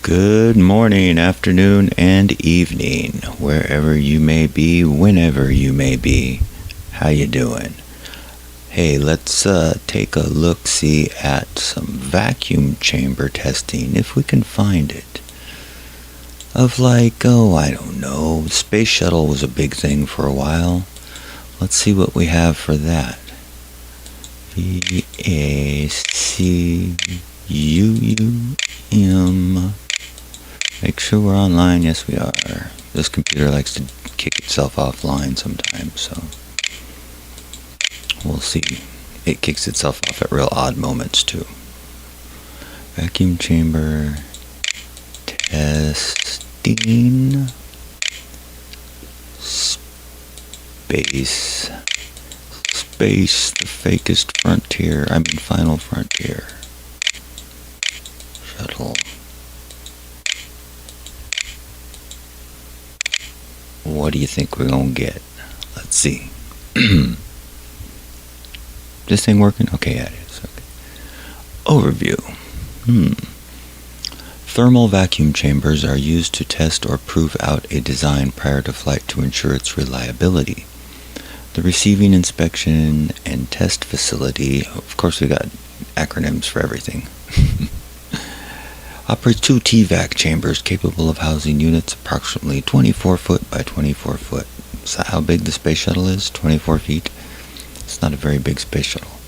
Good morning, afternoon, and evening, wherever you may be, whenever you may be. How you doing? Hey, let's take a look-see at some vacuum chamber testing, if we can find it. I don't know, Space Shuttle was a big thing for a while. Let's see what we have for that. VACUUM. Make sure we're online. Yes, we are. This computer likes to kick itself offline sometimes, so we'll see. It kicks itself off at real odd moments, too. Vacuum chamber testing. Space, the fakest frontier. Final frontier. Shuttle. What do you think we're gonna get? Let's see. This thing working? Okay, yeah, it is. Okay. Overview. Thermal vacuum chambers are used to test or prove out a design prior to flight to ensure its reliability. The receiving, inspection, and test facility, of course we got acronyms for everything, operates two TVAC chambers capable of housing units approximately 24 foot by 24 foot. Is that how big the space shuttle is? 24 feet? It's not a very big space shuttle.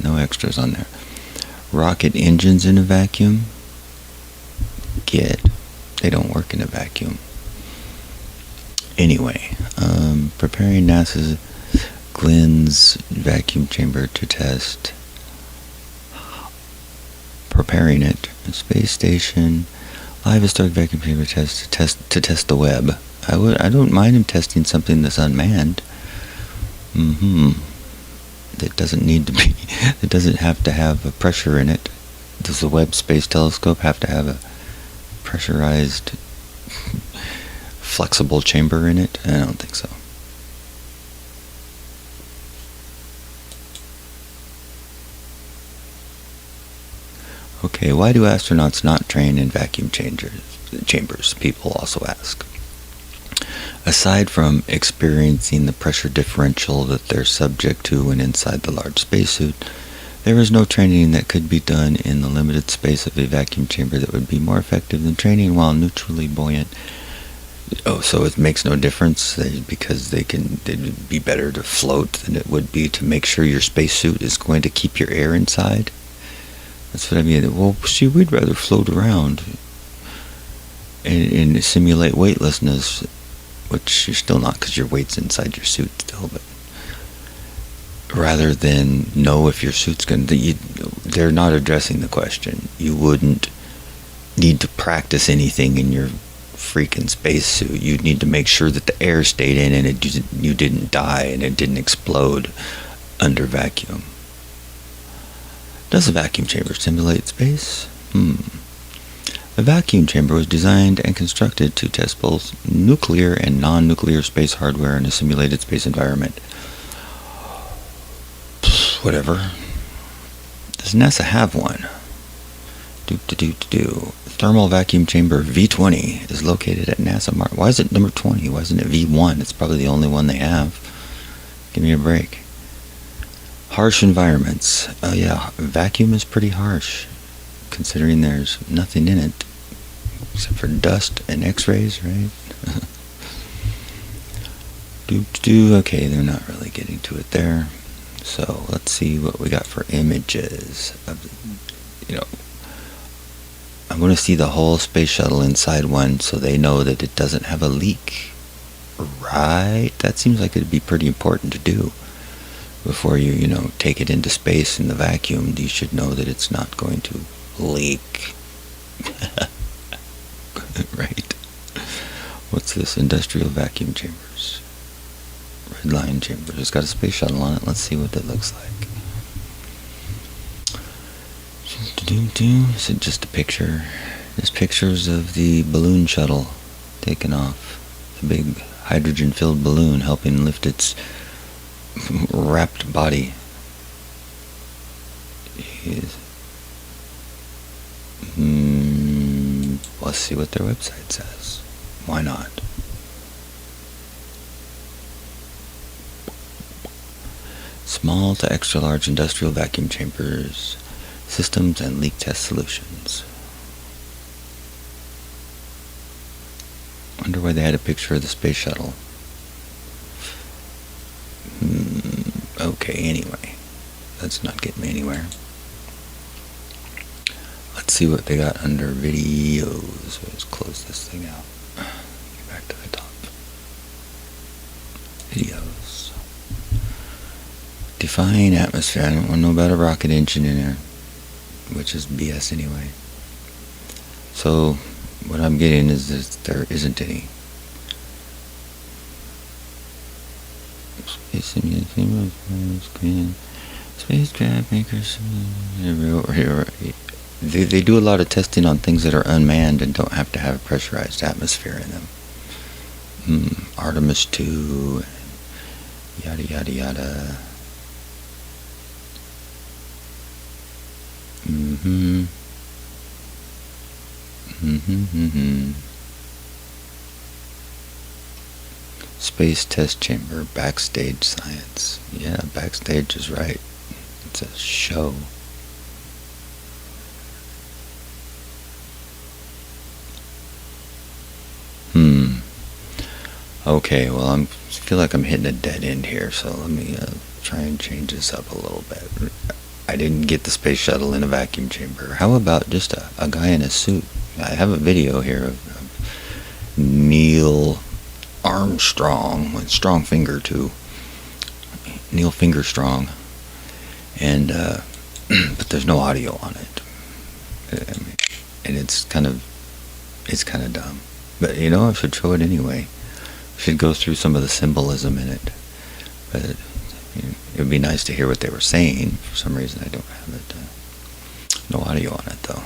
No extras on there. Rocket engines in a vacuum? They don't work in a vacuum. Anyway, preparing NASA's Glenn's vacuum chamber to test. Preparing it. Space station. Live historic vacuum chamber test to test the web. I don't mind him testing something that's unmanned. It doesn't need to be. It doesn't have to have a pressure in it. Does the Webb Space Telescope have to have a pressurized, flexible chamber in it? I don't think so. Okay, why do astronauts not train in vacuum chambers? People also ask. Aside from experiencing the pressure differential that they're subject to when inside the large spacesuit, there is no training that could be done in the limited space of a vacuum chamber that would be more effective than training while neutrally buoyant. Oh, so it makes no difference because it'd be better to float than it would be to make sure your spacesuit is going to keep your air inside? That's what I mean. Well, see, we'd rather float around and simulate weightlessness, which you're still not because your weight's inside your suit still, but rather than know if your suit's going to... They're not addressing the question. You wouldn't need to practice anything in your freaking spacesuit. You'd need to make sure that the air stayed in and you didn't die and it didn't explode under vacuum. Does a vacuum chamber simulate space? A vacuum chamber was designed and constructed to test both nuclear and non-nuclear space hardware in a simulated space environment. Whatever. Does NASA have one? Thermal vacuum chamber V20 is located at NASA Mars. Why is it number 20? Why isn't it V1? It's probably the only one they have. Give me a break. Harsh environments. Oh yeah, vacuum is pretty harsh, considering there's nothing in it except for dust and x-rays, right? Okay, they're not really getting to it there. So let's see what we got for images of, I want to see the whole space shuttle inside one so they know that it doesn't have a leak. Right? That seems like it'd be pretty important to do. Before you take it into space in the vacuum, you should know that it's not going to leak. Right. What's this? Industrial vacuum chambers. Red line chamber. It's got a space shuttle on it. Let's see what that looks like. Is it just a picture? There's pictures of the balloon shuttle taking off. The big hydrogen-filled balloon helping lift its wrapped body. Jeez. Let's see what their website says. Why not? Small to extra large industrial vacuum chambers, systems and leak test solutions. Wonder why they had a picture of the space shuttle. Okay, anyway. That's not getting me anywhere. Let's see what they got under videos. Let's close this thing out. Get back to the top. Videos. Define atmosphere. I don't want to know about a rocket engine in there, which is BS anyway. So, what I'm getting is that there isn't any. Spacecraft makers. They do a lot of testing on things that are unmanned and don't have to have a pressurized atmosphere in them. Artemis 2, yada yada yada. Space test chamber, backstage science. Yeah, backstage is right. It's a show. Okay, well, I feel like I'm hitting a dead end here, so let me try and change this up a little bit. I didn't get the space shuttle in a vacuum chamber. How about just a guy in a suit? I have a video here of Neil Armstrong, with strong finger too. Neil Fingerstrong, and but there's no audio on it, and it's kind of dumb. But you know, I should show it anyway. Should go through some of the symbolism in it, but it would be nice to hear what they were saying. For some reason, I don't have it. No audio on it though.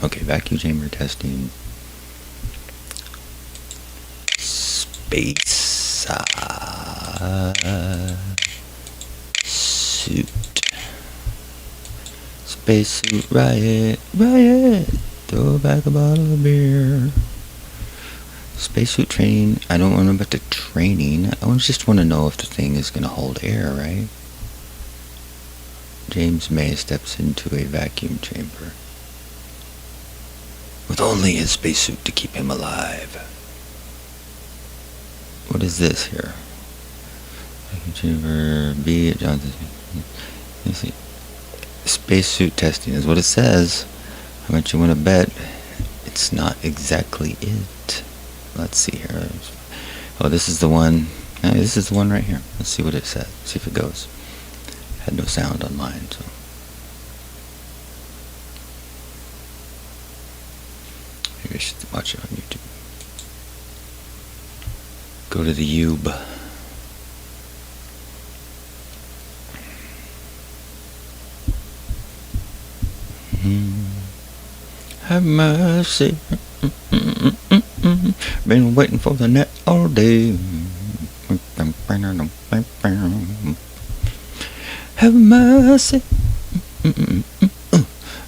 Okay, vacuum chamber testing. Space suit. Spacesuit riot. Throw back a bottle of beer. Spacesuit training. I don't want to know about the training. I just want to know if the thing is going to hold air, right? James May steps into a vacuum chamber with only his spacesuit to keep him alive. What is this here? Vacuum chamber B at Johnson. Let's see. Spacesuit testing is what it says. How much you want to bet? It's not exactly it. Let's see here. Oh, this is the one. This is the one right here. Let's see what it says. See if it goes. Had no sound on mine, so. Maybe I should watch it on YouTube. Go to the Ube. Have mercy. Been waiting for the net all day. Have mercy.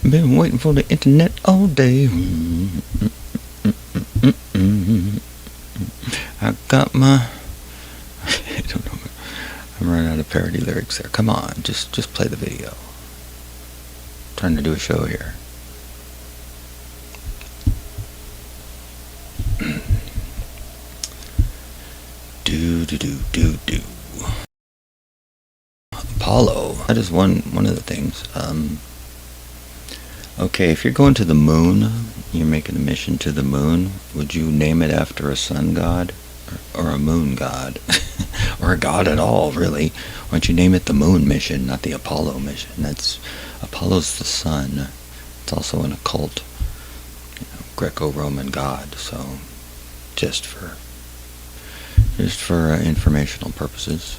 Been waiting for the internet all day. I got my... I don't know. I'm running out of parody lyrics there. Come on, just play the video. I'm trying to do a show here. Do. Apollo. That is one of the things. Okay, if you're going to the moon, you're making a mission to the moon, would you name it after a sun god? Or a moon god? Or a god at all, really? Why don't you name it the moon mission, not the Apollo mission? Apollo's the sun. It's also an occult, Greco-Roman god, so just for informational purposes.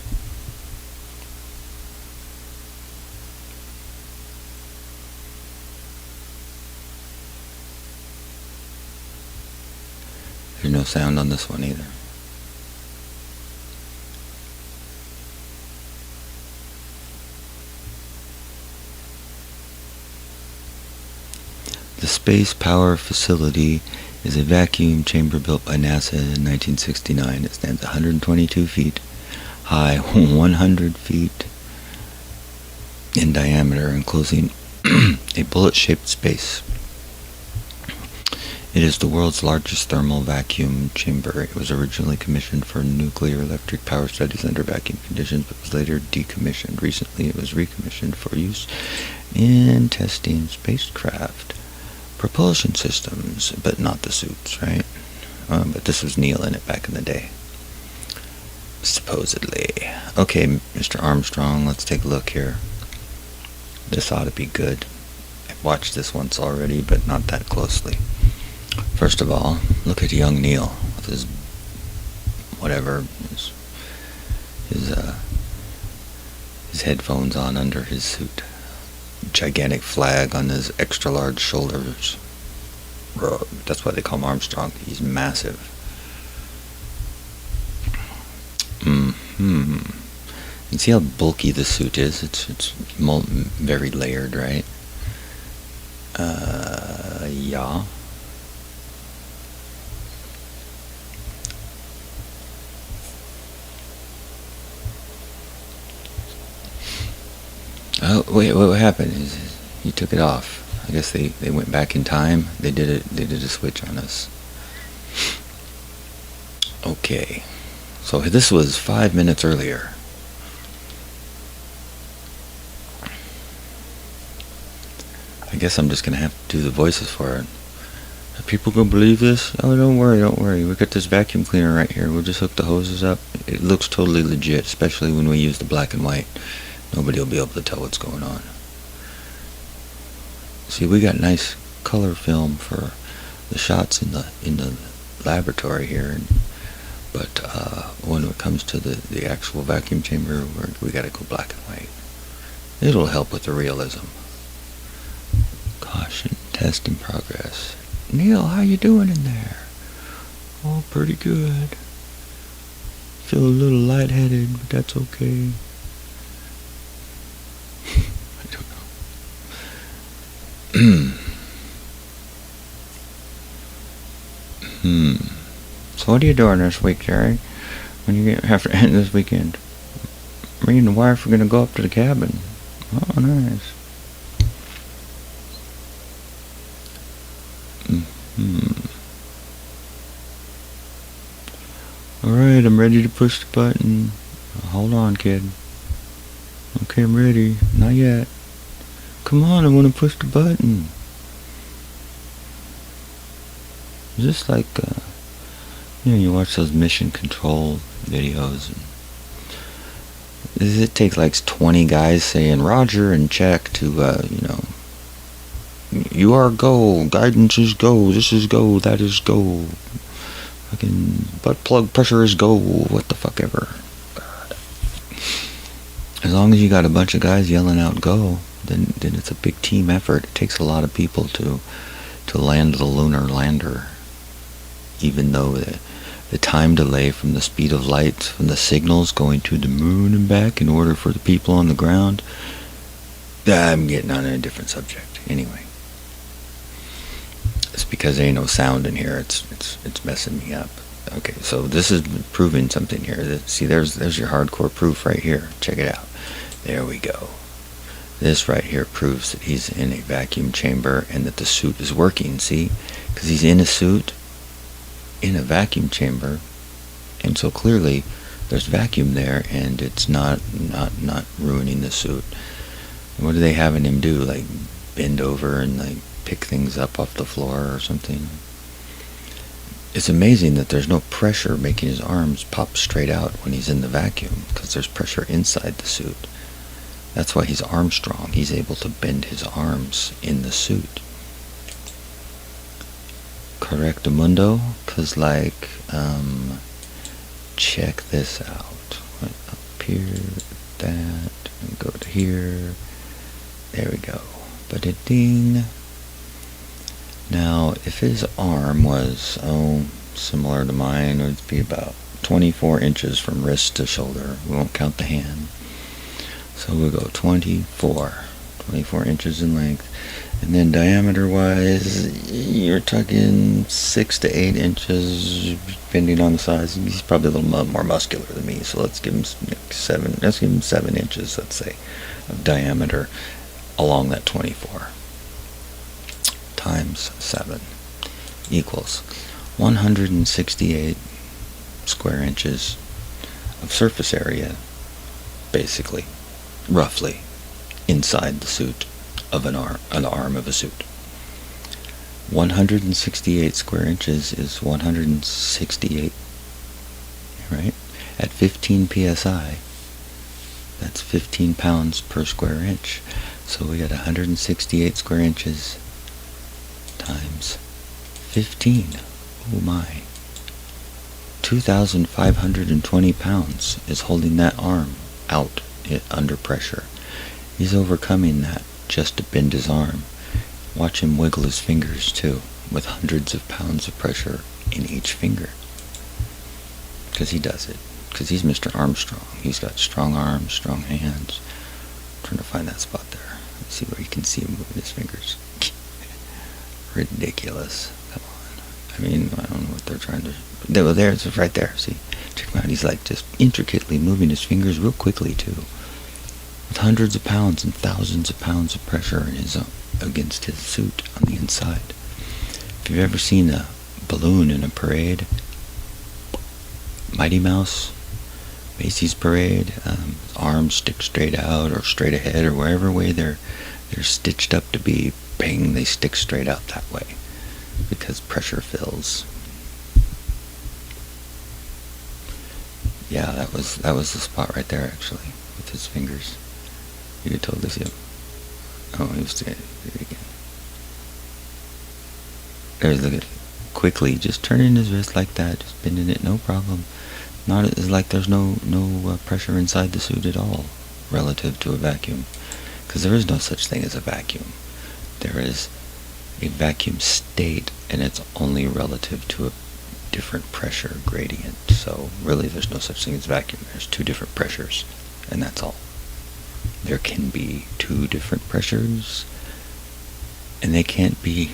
There's no sound on this one either. The Space Power Facility is a vacuum chamber built by NASA in 1969. It stands 122 feet high, 100 feet in diameter, enclosing a bullet-shaped space. It is the world's largest thermal vacuum chamber. It was originally commissioned for nuclear electric power studies under vacuum conditions, but was later decommissioned. Recently, it was recommissioned for use in testing spacecraft propulsion systems, but not the suits, right? But this was Neil in it back in the day, supposedly. Okay, Mr. Armstrong, let's take a look here. This ought to be good. I've watched this once already, but not that closely. First of all, look at young Neil with his his headphones on under his suit. Gigantic flag on his extra large shoulders. That's why they call him Armstrong. He's massive. You see how bulky the suit is? It's very layered, right? Yeah. Oh, wait, what happened? He took it off. I guess they went back in time. They did a switch on us. Okay. So this was 5 minutes earlier. I guess I'm just gonna have to do the voices for it. Are people gonna believe this? Oh, don't worry. We got this vacuum cleaner right here. We'll just hook the hoses up. It looks totally legit, especially when we use the black and white. Nobody will be able to tell what's going on. See, we got nice color film for the shots in the laboratory here, but when it comes to the actual vacuum chamber, we got to go black and white. It'll help with the realism. Caution, test in progress. Neil, how you doing in there? Oh, pretty good. Feel a little lightheaded, but that's okay. So what are you doing this week, Jerry? When you have to end this weekend? Me and the wife are gonna go up to the cabin. Oh, nice. Alright, I'm ready to push the button. Hold on, kid. Okay, I'm ready. Not yet. Come on, I want to push the button. Is this like, you watch those mission control videos. It takes like 20 guys saying Roger and check to, you are go, guidance is go, this is go, that is go. Fucking butt plug pressure is go, what the fuck ever. God. As long as you got a bunch of guys yelling out go, then it's a big team effort. It takes a lot of people to land the lunar lander. Even though the time delay from the speed of light from the signals going to the moon and back in order for the people on the ground. I'm getting on a different subject. Anyway. It's because there ain't no sound in here. It's messing me up. Okay, so this is proving something here. See, there's your hardcore proof right here. Check it out. There we go. This right here proves that he's in a vacuum chamber and that the suit is working, see? Because he's in a suit, in a vacuum chamber, and so clearly there's vacuum there and it's not ruining the suit. What are they having him do? Like bend over and like pick things up off the floor or something? It's amazing that there's no pressure making his arms pop straight out when he's in the vacuum, because there's pressure inside the suit. That's why he's Armstrong. He's able to bend his arms in the suit. Correctamundo? Because, like, check this out. Up here, that, and go to here. There we go. Ba-da-ding. Now, if his arm was, similar to mine, it would be about 24 inches from wrist to shoulder. We won't count the hand. So we'll go 24 24 inches in length. And then diameter-wise, you're talking 6 to 8 inches, depending on the size. He's probably a little more muscular than me, so let's give him 7. Let's give him 7 inches, let's say, of diameter along that 24 times 7 equals 168 square inches of surface area, basically, roughly, inside the suit of an arm of a suit. 168 square inches is 168, right? At 15 psi, that's 15 pounds per square inch. So we got 168 square inches times 15. Oh my. 2,520 pounds is holding that arm out under pressure. He's overcoming that just to bend his arm. Watch him wiggle his fingers too, with hundreds of pounds of pressure in each finger. Because he does it. Because he's Mr. Armstrong. He's got strong arms, strong hands. I'm trying to find that spot there. Let's see where you can see him moving his fingers. Ridiculous. Come on. I mean, I don't know what they're trying to... There, it's right there. See? Check him out. He's like just intricately moving his fingers real quickly too. With hundreds of pounds and thousands of pounds of pressure in against his suit on the inside. If you've ever seen a balloon in a parade, Mighty Mouse, Macy's parade, arms stick straight out or straight ahead or wherever way they're stitched up to be, bang, they stick straight out that way because pressure fills. Yeah, that was the spot right there actually with his fingers. You could totally see him. Oh, he was doing it again. There's the quickly just turning his wrist like that, just bending it, no problem. Not it's like there's no pressure inside the suit at all relative to a vacuum, because there is no such thing as a vacuum. There is a vacuum state, and it's only relative to a different pressure gradient. So really, there's no such thing as vacuum. There's two different pressures, and that's all. There can be two different pressures, and they can't be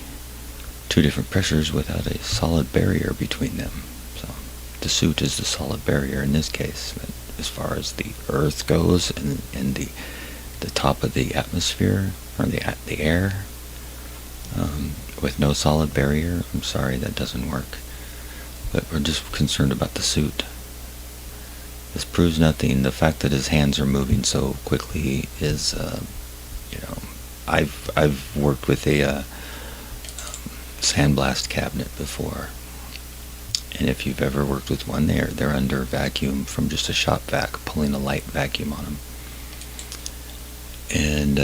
two different pressures without a solid barrier between them. So the suit is the solid barrier in this case. But as far as the Earth goes and the top of the atmosphere or the air, with no solid barrier, I'm sorry, that doesn't work. But we're just concerned about the suit. This proves nothing. The fact that his hands are moving so quickly is, I've worked with a sandblast cabinet before, and if you've ever worked with one, they're under vacuum from just a shop vac, pulling a light vacuum on them, and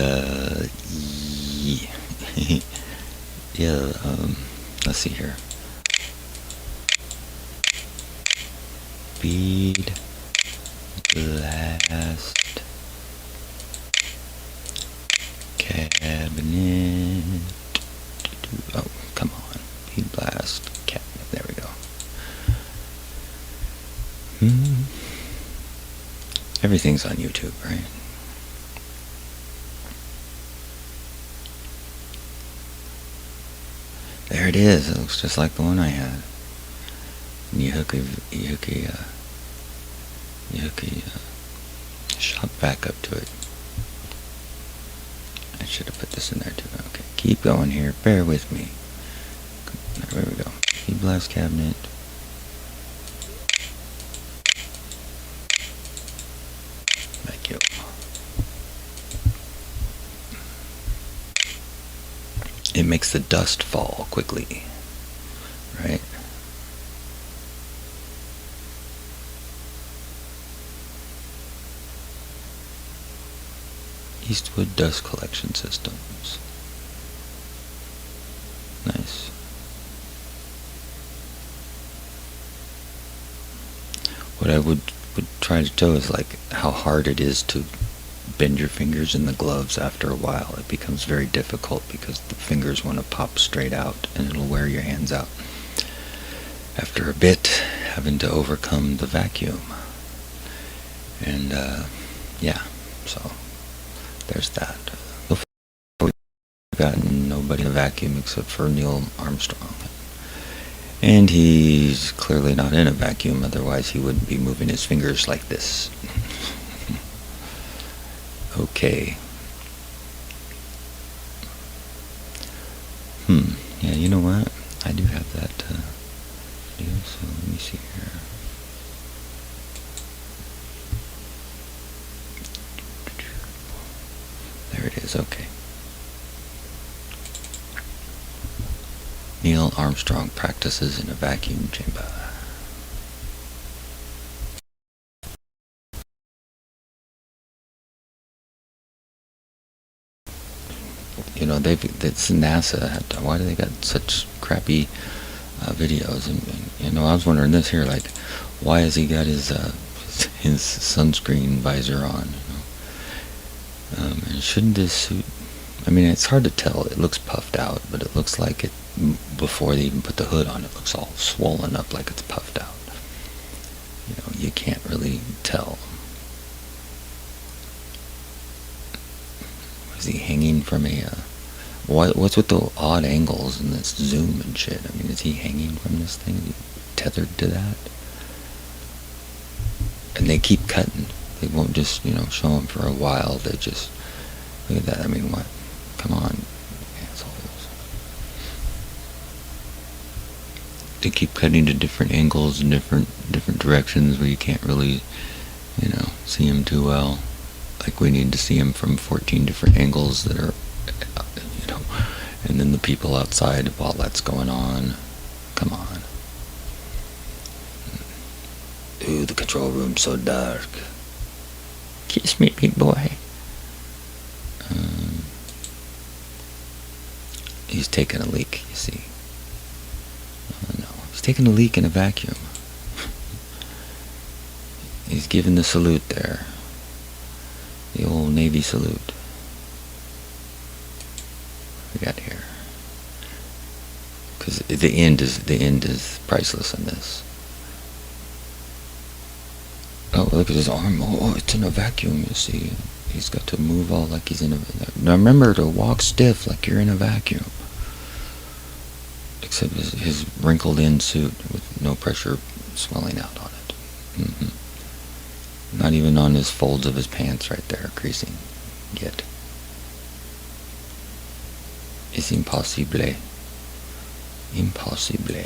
let's see here. Bead blast cabinet. Oh, come on. Bead blast cabinet. There we go. Everything's on YouTube, right? There it is. It looks just like the one I had. And you hook a shop vac up to it. I should have put this in there too. Okay, keep going here. Bear with me. There we go. Bead blast cabinet. Vacuum. It makes the dust fall quickly, right? Eastwood dust collection systems. Nice. What I would try to show is like how hard it is to bend your fingers in the gloves after a while. It becomes very difficult because the fingers want to pop straight out and it'll wear your hands out. After a bit, having to overcome the vacuum. And yeah, so there's that. gotten nobody in a vacuum except for Neil Armstrong. And he's clearly not in a vacuum, otherwise he wouldn't be moving his fingers like this. Okay. Yeah, you know what? I do have that video, so let me see here. There it is, okay. Neil Armstrong practices in a vacuum chamber. You know, it's NASA. Why do they got such crappy videos? And, you know, I was wondering this here, like, why has he got his sunscreen visor on? You know? And shouldn't this suit? I mean, it's hard to tell. It looks puffed out, but it looks like it before they even put the hood on. It looks all swollen up, like it's puffed out. You know, you can't really tell. Is he hanging from a? What's with the odd angles and this zoom and shit? I mean, is he hanging from this thing? Is he tethered to that? And they keep cutting. They won't just, you know, show him for a while. They just, look at that. I mean, what? Come on, assholes. They keep cutting to different angles and different directions where you can't really, you know, see him too well. Like, we need to see him from 14 different angles that are, you know, and then the people outside while that's going on. Come on. Ooh, the control room's so dark. Kiss me, big boy. He's taking a leak, you see. Oh, no. He's taking a leak in a vacuum. He's giving the salute there. The old Navy salute. What we got here? Because the end is priceless in this. Oh, look at his arm. Oh, it's in a vacuum, you see. He's got to move all like he's in a... Now remember to walk stiff like you're in a vacuum. Except his wrinkled in suit with no pressure swelling out on it. Not even on his folds of his pants right there, creasing yet. It's impossible. Impossible.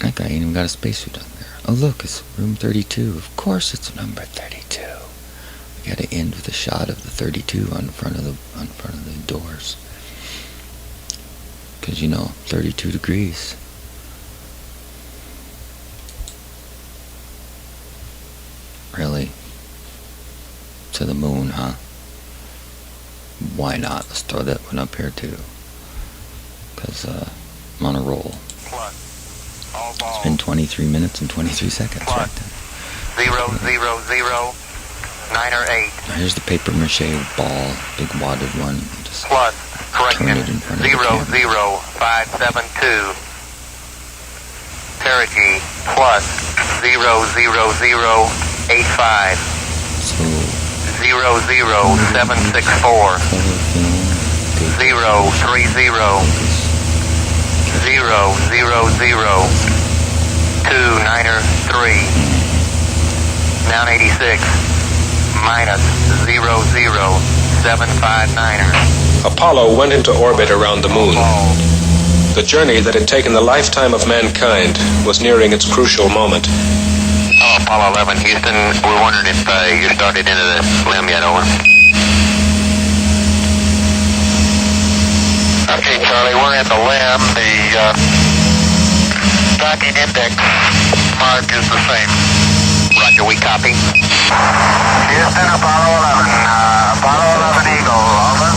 That guy ain't even got a spacesuit on there. Oh look, it's room 32. Of course it's number 32. We gotta end with a shot of the 32 on front of the doors. 'Cause you know, 32 degrees. Really? To the moon, huh? Why not? Let's throw that one up here too. 'Cause I'm on a roll. It's been 23 minutes and 23 seconds right there. 0, 0, 0, 9 or 8. Now here's the paper mache ball, big wadded one. Just plus, correction, turn it in front of the 0, camera. 0, 5, 7, 2. Perigee, plus, 0, 0, 0, 8, 5. So 0, 0, 7, 6, 4. 0, 3, 0. 0, 0, 0. 2, 9er, 3. Down 86. Minus 0, 0, 7, 5, 9er. Apollo went into orbit around the moon. The journey that had taken the lifetime of mankind was nearing its crucial moment. Oh, Apollo 11, Houston, we're wondering if you started into the limb yet, over. Okay, Charlie, we're in the limb. The tracking index mark is the same. Roger, we copy. Houston, Apollo 11. Apollo 11 Eagle, over.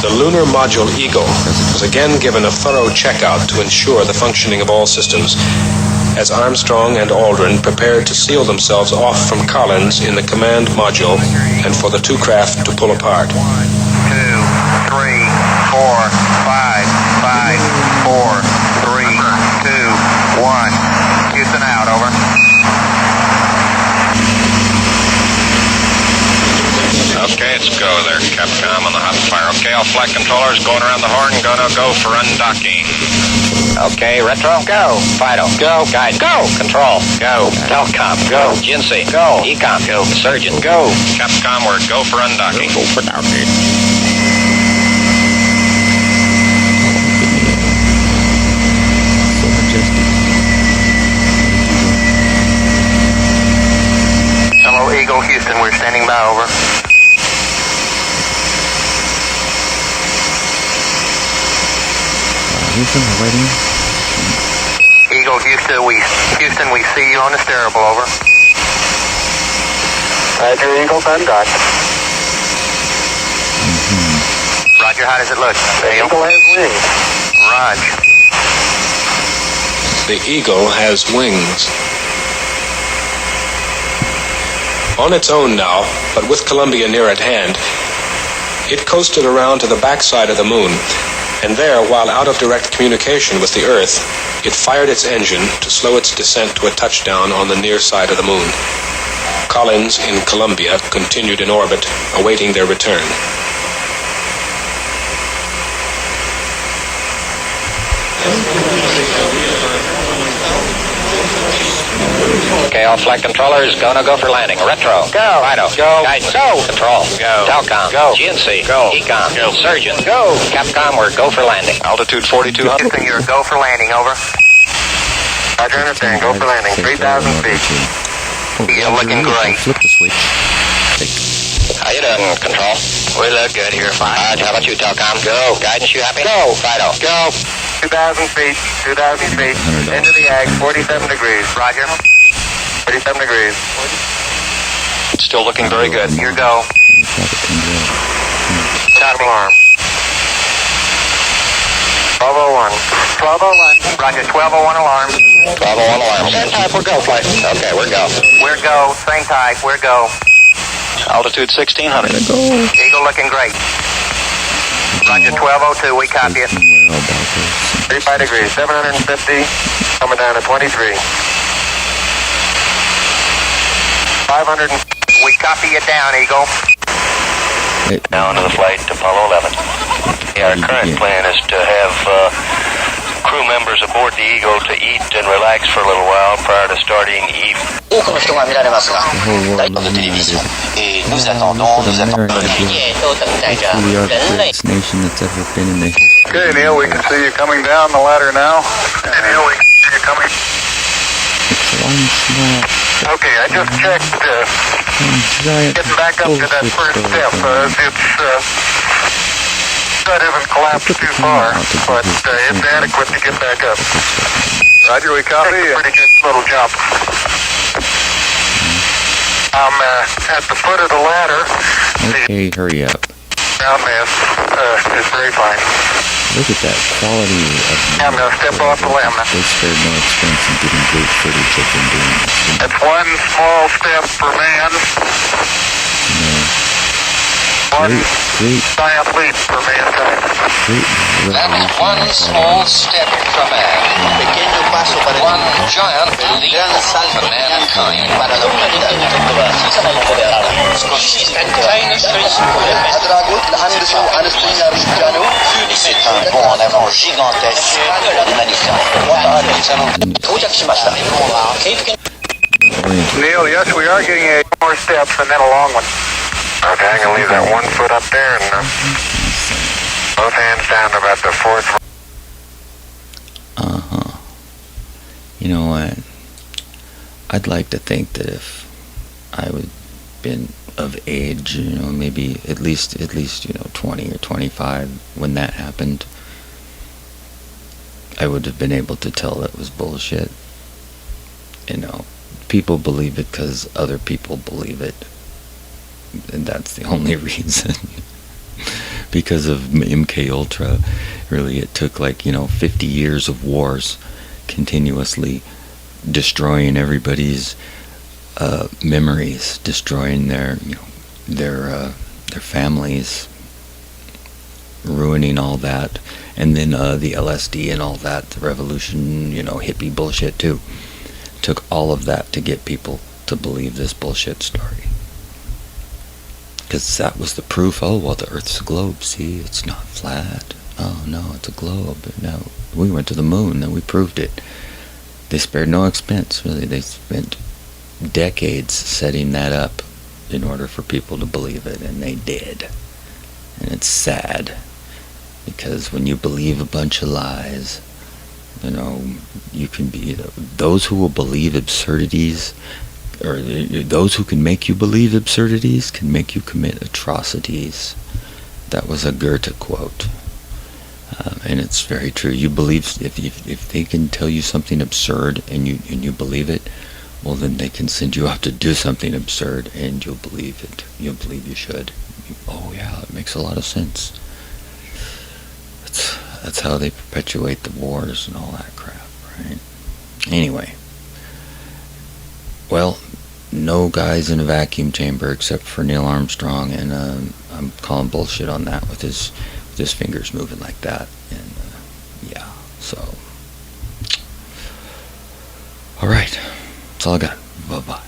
The lunar module Eagle was again given a thorough checkout to ensure the functioning of all systems, as Armstrong and Aldrin prepared to seal themselves off from Collins in the command module and for the two craft to pull apart. 1, 2, 3, 4, 5, 5, 4, 3, 2, 1. Houston out, over. Okay, Let's go there, Capcom on the hot fire. Okay, all flight controllers going around the horn, gonna go for undocking. Okay, Retro, go. Fido, go. Guide, go. Control, go. Telcom, go. Jinsei, go. Ecom, go. Surgeon, go. Capcom, we're go for undocking. Go for undocking. So majestic. Hello, Eagle Houston, we're standing by, over. Houston, we're waiting. Eagle Houston, we see you on the steerable, over. Roger, Eagle, undock. Roger, how does it look? The Eagle has wings. Roger. The Eagle has wings. On its own now, but with Columbia near at hand, it coasted around to the backside of the moon, and there, while out of direct communication with the Earth, it fired its engine to slow its descent to a touchdown on the near side of the moon. Collins in Columbia continued in orbit, awaiting their return. Okay, all flight controllers, gonna go for landing. Retro, go. Fido, go. Guidance, go. Control, go. Telcom, go. GNC, go. Ecom, go. Surgeon, go. Capcom, we're go for landing. Altitude 4200. Houston, you're go for landing, over. Roger, understand, go for landing. 3,000 feet. You're looking great. Flip the switch. How you doing, Control? We look good here, fine. How about you, Telcom? Go. Guidance, you happy? Go. Fido, go. 2,000 feet, 2,000 feet. Into the ag, 47 degrees. Roger. 37 degrees. Still looking very good. Your go. Top alarm. 1201. 1201. Roger, 1201 alarm. 1201 alarm. Same type, we're go, flight. Okay, we're go. We're go, same type, we're go. Altitude 1600. Eagle looking great. Roger, 1202, we copy it. 35 degrees, 750, coming down to 23. 500, we copy it down, Eagle. Now into the flight to Apollo 11. Our current plan is to have crew members aboard the Eagle to eat and relax for a little while prior to starting eve. 多くの人が見られますが、大のテレビジョン、nous attendons America人be 都等待着 truly our 人类。 greatest nation that's ever been in the history. Okay, Neil, we can see you coming down the ladder now. Neil, we can see you coming. It's one small Okay, I just checked, giant getting back up to that first step. That isn't collapsed too far, but it's adequate to get back up. Roger, we copy. Pretty good little jump. I'm at the foot of the ladder. Okay, hurry up. The ground mass is very fine. Look at that quality of I'm going to step off the limb. They spared no expense in getting great footage of them doing this. That's one small step for man, one Great giant leap for mankind. That is one small step for man, pequeño paso para one giant leap for mankind. para la humanidad. 少し絶対の処理水を C'est un bond en avant gigantesque pour l'humanité. 到着しました。ケープ Neil, yes, we are getting 8 more steps and then a long one. Okay, I'm going to leave that 1 foot up there and both hands down to about the 4th. Uh-huh. You know what? I'd like to think that if I would been of age, you know, maybe at least, you know, 20 or 25 when that happened, I would have been able to tell it was bullshit. You know, people believe it because other people believe it. And that's the only reason. Because of MK Ultra, really, it took like, you know, 50 years of wars continuously destroying everybody's memories, destroying their, you know, their families, ruining all that, and then the LSD and all that, the revolution, you know, hippie bullshit too. Took all of that to get people to believe this bullshit story. because that was the proof. Oh, well, the Earth's a globe. See, it's not flat. Oh, no, it's a globe. No, we went to the moon, and we proved it. They spared no expense, really. They spent decades setting that up in order for people to believe it, and they did. And it's sad, because when you believe a bunch of lies, you can be, those who will believe absurdities, or those who can make you believe absurdities, can make you commit atrocities. That was a Goethe quote. And it's very true. You believe, if they can tell you something absurd and you believe it, well, then they can send you out to do something absurd and you'll believe it. You'll believe you should. Oh yeah, it makes a lot of sense. That's how they perpetuate the wars and all that crap, right? Anyway, well, no guys in a vacuum chamber except for Neil Armstrong, and I'm calling bullshit on that with his fingers moving like that, and yeah. So, all right, that's all I got. Bye bye.